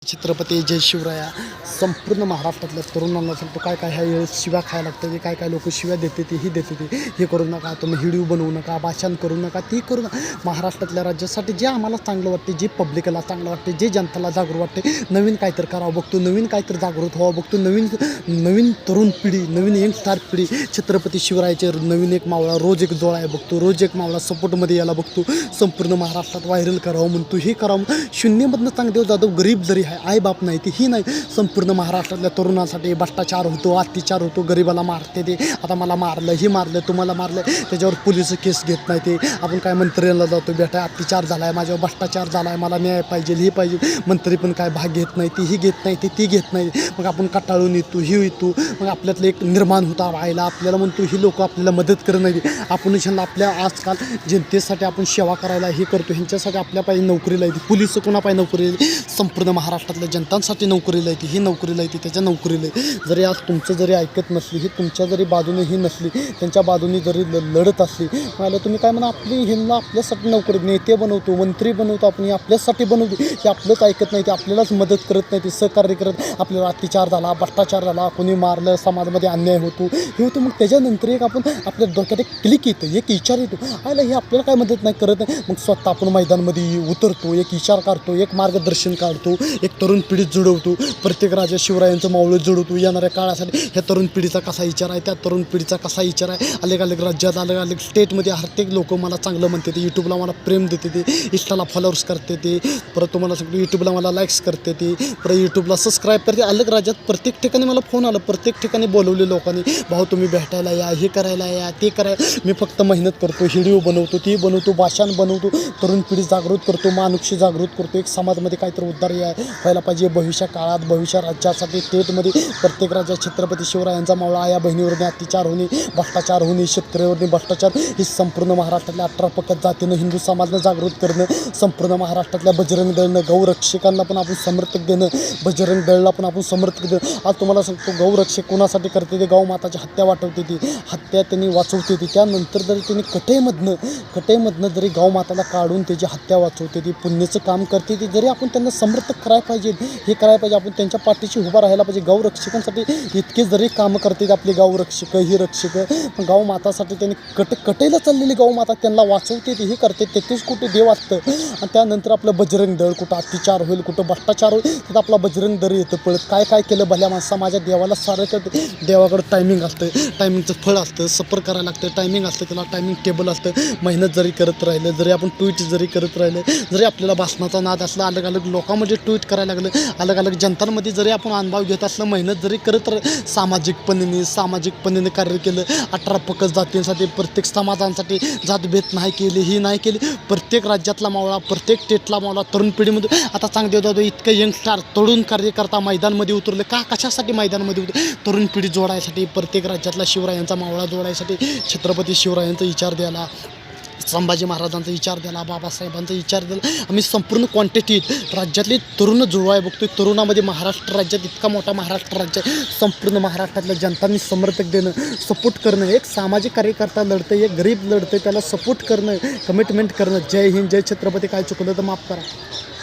छत्रपती जय शिवराया. संपूर्ण महाराष्ट्रातल्या तरुणांना सांगतो काय काय ह्या शिव्या खायला लागतं, काय काय लोक शिव्या देते ते ही देते ते हे करू नका, तुम्ही व्हिडिओ बनवू नका, भाषण करू नका, ती करू नका. महाराष्ट्रातल्या राज्यासाठी जे आम्हाला चांगलं वाटते, जे पब्लिकला चांगलं वाटते, जे जनताला जागरूक वाटते, नवीन काहीतरी करावं बघतो, नवीन काहीतरी जागृत व्हावं बघतो, नवीन तरुण पिढी, नवीन यंगस्टार पिढी छत्रपती शिवरायाचे नवीन एक मावळा रोज एक जोळाय बघतो, रोज एक मावळा सपोर्टमध्ये यायला बघतो, संपूर्ण महाराष्ट्रात व्हायरल करावं म्हणतो, हे करावं. शून्यमधनं चांगदेव जाधव गरीब जरी आहे, आई बाप नाही ते ही नाही, संपूर्ण महाराष्ट्रातल्या तरुणांसाठी भ्रष्टाचार होतो, अत्याचार होतो, गरिबाला मारते ते, आता मला मारलं, ही मारलं, तुम्हाला मारलं, त्याच्यावर पोलीस केस घेत नाही ते. आपण काय मंत्र्यांना जातो, बेटा अत्याचार झाला आहे, माझ्यावर भ्रष्टाचार झाला आहे, मला न्याय पाहिजे, हे पाहिजे, मंत्री पण काय भाग घेत नाही, ती ही घेत नाही, ती घेत नाही. मग आपण कटाळून येतो, ही येतो, मग आपल्यातलं एक निर्माण होता व्हायला, आपल्याला म्हणतो ही लोक आपल्याला मदत करत नाही. आपण ह्यांना आपल्या आजकाल जनतेसाठी आपण सेवा करायला हे करतो, ह्यांच्यासाठी आपल्या पाहिजे नोकरीला येते, पोलीस कोणा पाहिजे नोकरीला, संपूर्ण महाराष्ट्रातल्या जनतांसाठी नोकरीला येते, ही नोकरीला येते, त्याच्या नोकरीला येते. जरी आज तुमचं जरी ऐकत नसली, ही तुमच्या जरी बाजूने ही नसली, त्यांच्या बाजूने जरी लढत असली, मला तुम्ही काय म्हणा आपली ह्यांना आपल्यासाठी नोकरी नेते बनवतो, मंत्री बनवतो, आपण हे आपल्यासाठी बनवतो, हे आपलंच ऐकत नाही, ते आपल्यालाच मदत करत नाही, ते सहकार्य करत, आपल्याला अत्याचार झाला, भ्रष्टाचार झाला, कोणी मारलं, समाजामध्ये अन्याय होतो, हे होतं. मग त्याच्यानंतर एक आपण आपल्या डोक्यात एक क्लिक येतं, एक विचार येतो, आयला हे आपल्याला काय मदत नाही करत नाही. मग स्वतः आपण मैदानामध्ये उतरतो, एक विचार काढतो, एक मार्गदर्शन काढतो, एक तरुण पिढीत जुळवतो, प्रत्येक राजा शिवरायांचं मावळं जुळवतो. येणाऱ्या काळासाठी ह्या तरुण पिढीचा कसा विचार आहे, त्या तरुण पिढीचा कसा विचार आहे, अलग अलग राज्यात अलग अलग स्टेटमध्ये प्रत्येक लोक मला चांगलं म्हणते ते, यूट्यूबला मला प्रेम देते ते, इंस्टाला फॉलोअर्स करते ते, परत तुम्हाला सांगतो यूट्यूबला मला लाईक्स करते ते, परत यूट्यूबला सबस्क्राईब करते. अलग राज्यात प्रत्येक ठिकाणी मला फोन आला, प्रत्येक ठिकाणी बोलवले लोकांनी, भाऊ तुम्ही भेटायला या, हे करायला या, ते करायला. मी फक्त मेहनत करतो, व्हिडिओ बनवतो, ती बनवतो, भाषण बनवतो, तरुण पिढी जागृत करतो, माणूस जागृत करतो, एक समाजामध्ये काहीतरी उद्धार व्हायला पाहिजे. भविष्य काळात भविष्य राज्यासाठी स्टेटमध्ये प्रत्येक राज्यात छत्रपती शिवरायांचा मावळा, या बहिणीवरती अत्याचार होणे, भ्रष्टाचार होणे, शेतकऱ्यावरती भ्रष्टाचार, ही संपूर्ण महाराष्ट्रातल्या 18 पक्यात जातीनं हिंदू समाजानं जागृत करणं, संपूर्ण महाराष्ट्रातल्या बजरंग दळनं, गौरक्षकांना पण आपण समर्थक देणं, बजरंग दळला पण आपण समर्थक देणं. आज तुम्हाला सांगतो गौरक्षक कोणासाठी करते ते, गौ माताची हत्या वाटवते ती, हत्या त्यांनी वाचवते ती, त्यानंतर जरी त्यांनी कटेमधनं जरी गौ माताला काढून त्याची हत्या वाचवते ती, पुण्याचं काम करते ती, जरी आपण त्यांना समर्थक करायला पाहिजे, हे करायला पाहिजे, आपण त्यांच्या पाठीशी उभा राहायला पाहिजे. गौरक्षकांसाठी इतके जरी कामं करते आपली गौरक्षक, ही रक्षक, गौ मातासाठी त्यांनी कटेला चाललेली गौ माता त्यांना वाचवते ती, हे करते, तेथेच कुठे देव असतं. आणि त्यानंतर आपलं बजरंग दळ, कुठं अत्याचार होईल, कुठं भ्रष्टाचार होईल, तिथं आपला बजरंग दळ येतं पळत, काय काय केलं भल्या माणसा, माझ्या देवाला सारं करते. देवाकडं टायमिंग असतं, टायमिंगचं फळ असतं, सफर करायला लागतं, टायमिंग असतं, त्याला टायमिंग टेबल असतं. मेहनत जरी करत राहिलं, जरी आपण ट्विट जरी करत राहिलं, जरी आपल्याला भाषणाचा नाद असला, अलग अलग लोकांमध्ये ट्विट करायला लागलं, अलग अलग जनतांमध्ये जरी आपण अनुभव घेत असलं, मेहनत जरी करत सामाजिकपणे कार्य केलं, 18 पक्क जातींसाठी, प्रत्येक समाजांसाठी, जातभेद नाही केली, ही नाही केली, प्रत्येक राज्यातला मावळा, प्रत्येक स्टेटला मावळा, तरुण पिढीमध्ये आता चांगदेव जाधव इतकं यंगस्टार तरुण कार्यकर्ता मैदानमध्ये उतरले का, कशासाठी मैदानमध्ये उतरले, तरुण पिढी जोडायसाठी, प्रत्येक राज्यातला शिवरायांचा मावळा जोडायसाठी, छत्रपती शिवरायांचा विचार द्यायला, संभाजी महाराजांचा विचार द्याला, बाबासाहेबांचा विचार द्याला, आम्ही संपूर्ण क्वांटिटीत राज्यातले तरुण जुळवाय बघतोय. तरुणामध्ये महाराष्ट्र राज्यात इतका मोठा महाराष्ट्र राज्य आहे, संपूर्ण महाराष्ट्रातल्या जनतांनी समर्थक देणं, सपोर्ट करणं, एक सामाजिक कार्यकर्ता लढतं, एक गरीब लढतं, त्याला सपोर्ट करणं, कमिटमेंट करणं. जय हिंद, जय छत्रपती. काय चुकलं तर माफ करा.